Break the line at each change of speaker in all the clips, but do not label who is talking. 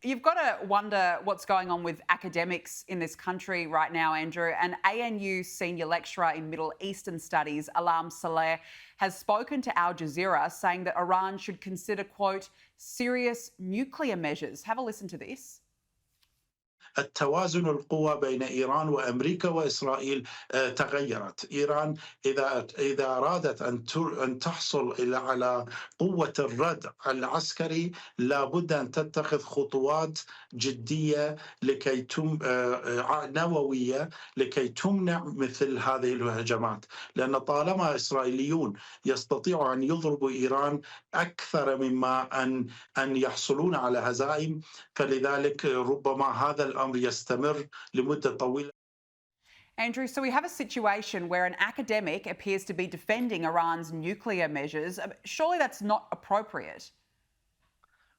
You've got to wonder what's going on with academics in this country right now, Andrew. An ANU senior lecturer in Middle Eastern studies, Alam Saleh, has spoken to Al Jazeera saying that Iran should consider, quote, serious nuclear measures. Have a listen to this.
التوازن القوى بين إيران وأمريكا وإسرائيل تغيرت. إيران إذا أرادت أن تحصل على قوة الردع العسكري لابد أن تتخذ خطوات جدية لكي نووية لكي تمنع مثل هذه الهجمات، لأن طالما إسرائيليون يستطيعوا أن يضربوا إيران أكثر مما أن يحصلون على هزائم، فلذلك ربما هذا الأمر يستمر لمدة طويلة.
Andrew, so we have a situation where an academic appears to be defending Iran's nuclear measures. Surely that's not appropriate.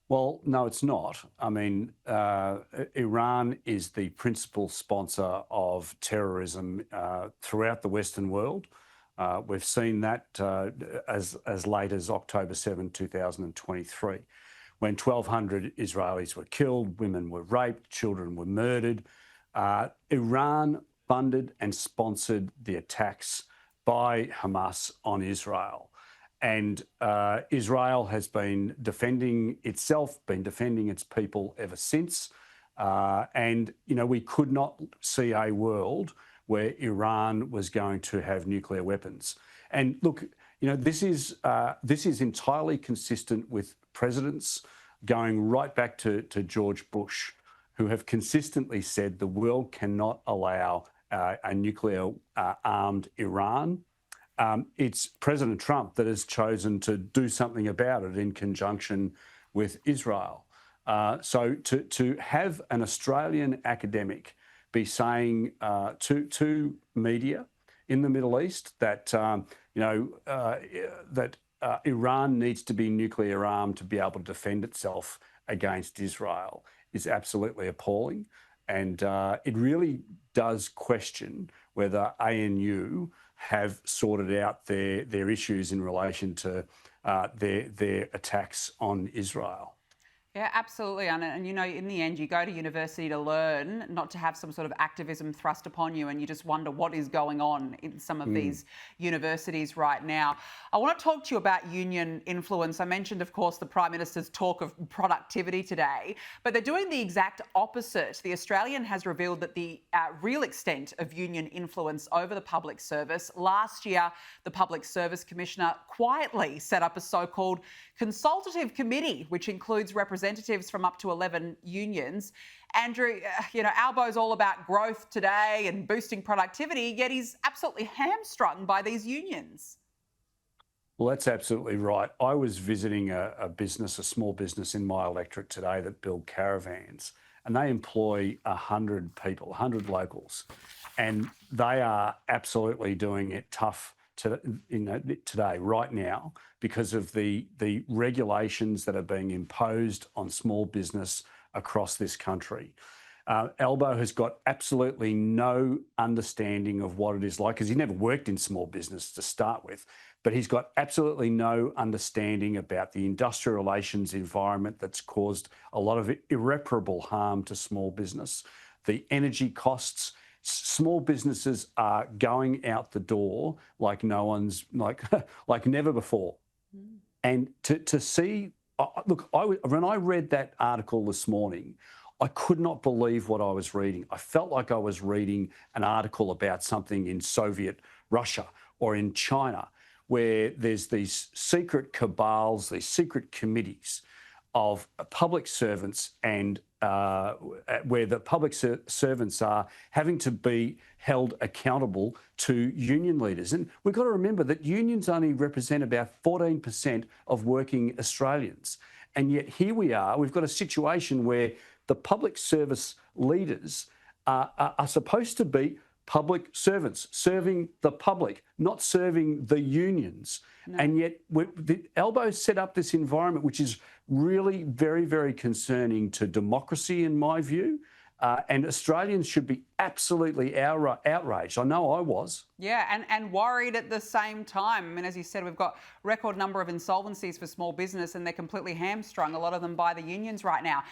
Well, no, it's not. I mean, Iran is the principal sponsor of terrorism throughout the Western world. We've seen that as late as October 7, 2023, when 1,200 Israelis were killed, women were raped, children were murdered. Iran funded and sponsored the attacks by Hamas on Israel. And Israel has been defending itself, been defending its people ever since. And, you know, we could not see a world where Iran was going to have nuclear weapons. And look, you know, this is entirely consistent with presidents going right back to George Bush, who have consistently said the world cannot allow a nuclear armed Iran. It's President Trump that has chosen to do something about it in conjunction with Israel. So to have an Australian academic be saying to media in the Middle East that Iran needs to be nuclear armed to be able to defend itself against Israel is absolutely appalling. And it really does question whether ANU have sorted out their issues in relation to their attacks on Israel.
Yeah, absolutely. And, you know, in the end, you go to university to learn, not to have some sort of activism thrust upon you, and you just wonder what is going on in some of these universities right now. I want to talk to you about union influence. I mentioned, of course, the Prime Minister's talk of productivity today, but they're doing the exact opposite. The Australian has revealed that the real extent of union influence over the public service. Last year, the Public Service Commissioner quietly set up a so-called consultative committee, which includes representatives from up to 11 unions. Andrew, you know, Albo's all about growth today and boosting productivity, yet he's absolutely hamstrung by these unions.
Well, that's absolutely right. I was visiting a small business in my electorate today that build caravans, and they employ 100 people, 100 locals, and they are absolutely doing it tough today, right now, because of the regulations that are being imposed on small business across this country. Albo has got absolutely no understanding of what it is like, because he never worked in small business to start with, but he's got absolutely no understanding about the industrial relations environment that's caused a lot of irreparable harm to small business, the energy costs. Small businesses are going out the door like no one's, like never before. And to see, look, when I read that article this morning, I could not believe what I was reading. I felt like I was reading an article about something in Soviet Russia or in China, where there's these secret cabals, these secret committees of public servants, and where the public servants are having to be held accountable to union leaders. And we've got to remember that unions only represent about 14% of working Australians. And yet here we are, we've got a situation where the public service leaders are supposed to be public servants, serving the public, not serving the unions. No. And yet the Albo set up this environment which is really very, very concerning to democracy, in my view. And Australians should be absolutely outraged. I know I was.
Yeah, and worried at the same time. I mean, as you said, we've got record number of insolvencies for small business, and they're completely hamstrung, a lot of them by the unions right now.